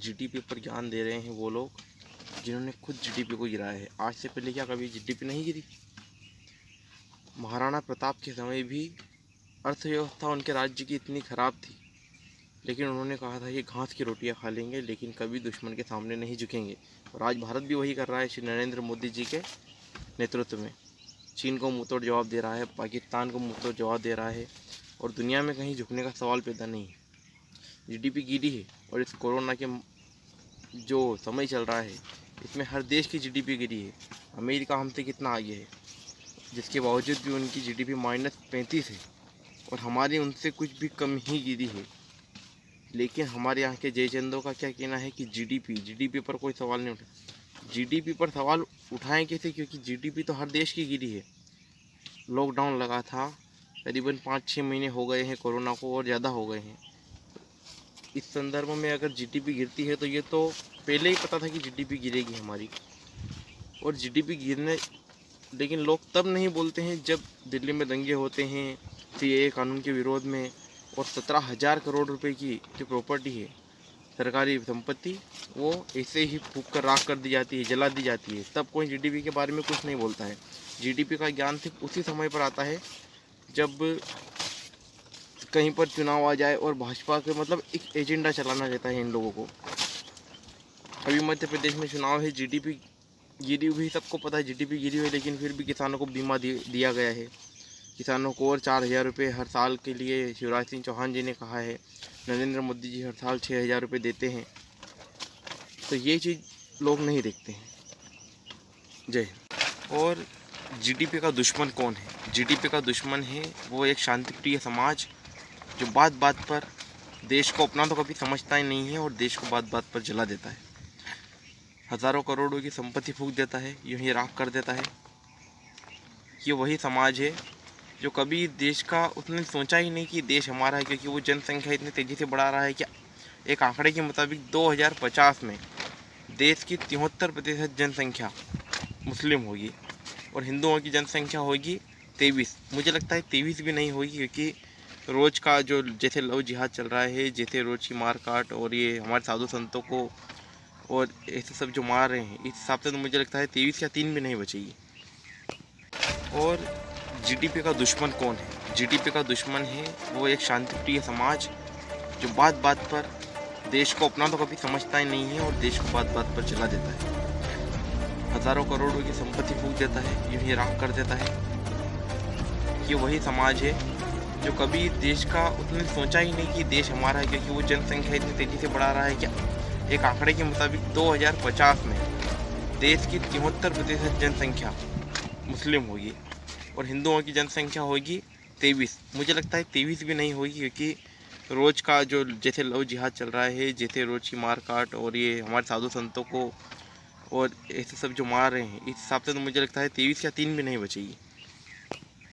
GDP पर ज्ञान दे रहे हैं वो लोग जिन्होंने खुद जीडीपी को गिराया है। आज से पहले क्या कभी जीडीपी नहीं गिरी? महाराणा प्रताप के समय भी अर्थव्यवस्था उनके राज्य की इतनी ख़राब थी, लेकिन उन्होंने कहा था कि घास की रोटियां खा लेंगे लेकिन कभी दुश्मन के सामने नहीं झुकेंगे। और आज भारत भी वही कर रहा है श्री नरेंद्र मोदी जी के नेतृत्व में। चीन को मुंहतोड़ जवाब दे रहा है, पाकिस्तान को मुंहतोड़ जवाब दे रहा है और दुनिया में कहीं झुकने का सवाल पैदा नहीं है। जीडीपी गिरी है और इस कोरोना के जो समय चल रहा है इसमें हर देश की जीडीपी गिरी है। अमेरिका हमसे कितना आगे है, जिसके बावजूद भी उनकी जीडीपी -35 है और हमारी उनसे कुछ भी कम ही गिरी है। लेकिन हमारे यहाँ के जयचंदों का क्या कहना है कि जीडीपी पर कोई सवाल नहीं उठा। जीडीपी पर सवाल उठाएं कैसे, क्योंकि जीडीपी तो हर देश की गिरी है। लॉकडाउन लगा था, करीबन 5-6 महीने हो गए हैं कोरोना को और ज़्यादा हो गए हैं। इस संदर्भ में अगर जीडीपी गिरती है तो ये तो पहले ही पता था कि जीडीपी गिरेगी हमारी। और जीडीपी गिरने, लेकिन लोग तब नहीं बोलते हैं जब दिल्ली में दंगे होते हैं सीएए कानून के विरोध में और 17,000 करोड़ रुपए की जो प्रॉपर्टी है, सरकारी संपत्ति, वो ऐसे ही फूंक कर राख कर दी जाती है, जला दी जाती है। तब कोई जीडीपी के बारे में कुछ नहीं बोलता है। जीडीपी का ज्ञान सिर्फ उसी समय पर आता है जब कहीं पर चुनाव आ जाए और भाजपा के एक एजेंडा चलाना रहता है इन लोगों को। अभी मध्य प्रदेश में चुनाव है, जीडीपी गिरी हुई, सबको पता है जीडीपी गिरी हुई, लेकिन फिर भी किसानों को बीमा दिया गया है। किसानों को और 4,000 रुपये हर साल के लिए शिवराज सिंह चौहान जी ने कहा है। नरेंद्र मोदी जी हर साल 6,000 रुपये देते हैं। तो ये चीज़ लोग नहीं देखते हैं। जय हिंद। और जीडीपी का दुश्मन कौन है? जीडीपी का दुश्मन है वो एक शांतिप्रिय समाज जो बात बात पर देश को अपना तो कभी समझता ही नहीं है और देश को बात बात पर जला देता है। हज़ारों करोड़ों की संपत्ति फूंक देता है, यूं ही राख कर देता है। ये वही समाज है जो कभी देश का उसने सोचा ही नहीं कि देश हमारा है, क्योंकि वो जनसंख्या इतनी तेज़ी से बढ़ा रहा है कि एक आंकड़े के मुताबिक 2050 में देश की 73% जनसंख्या मुस्लिम होगी और हिंदुओं की जनसंख्या होगी 23। मुझे लगता है 23 भी नहीं होगी, क्योंकि रोज़ का जो जैसे लव जिहाद चल रहा है, जैसे रोज़ की मार काट और ये हमारे साधु संतों को और ऐसे सब जो मार रहे हैं, इस हिसाब से तो मुझे लगता है 23 या 3 भी नहीं बचेगी। और जीडीपी का दुश्मन कौन है? जीडीपी का दुश्मन है वो एक शांतिप्रिय समाज जो बात बात पर देश को अपना तो कभी समझता ही नहीं है और देश को बात बात पर जला देता है। हज़ारों करोड़ों की संपत्ति फूंक देता है, यूं ही राख कर देता है। ये वही समाज है जो कभी देश का उसने सोचा ही नहीं कि देश हमारा है, क्योंकि वो जनसंख्या इतनी तेज़ी से बढ़ा रहा है कि एक आंकड़े के मुताबिक 2050 में देश की 73% जनसंख्या मुस्लिम होगी और हिंदुओं की जनसंख्या होगी 23। मुझे लगता है 23 भी नहीं होगी, क्योंकि रोज़ का जो जैसे लव जिहाद चल रहा है, जैसे रोज़ की मार काट और ये हमारे साधु संतों को और ऐसे सब जो मार रहे हैं, इस हिसाब से तो मुझे लगता है 23 या 3 भी नहीं बचेगी।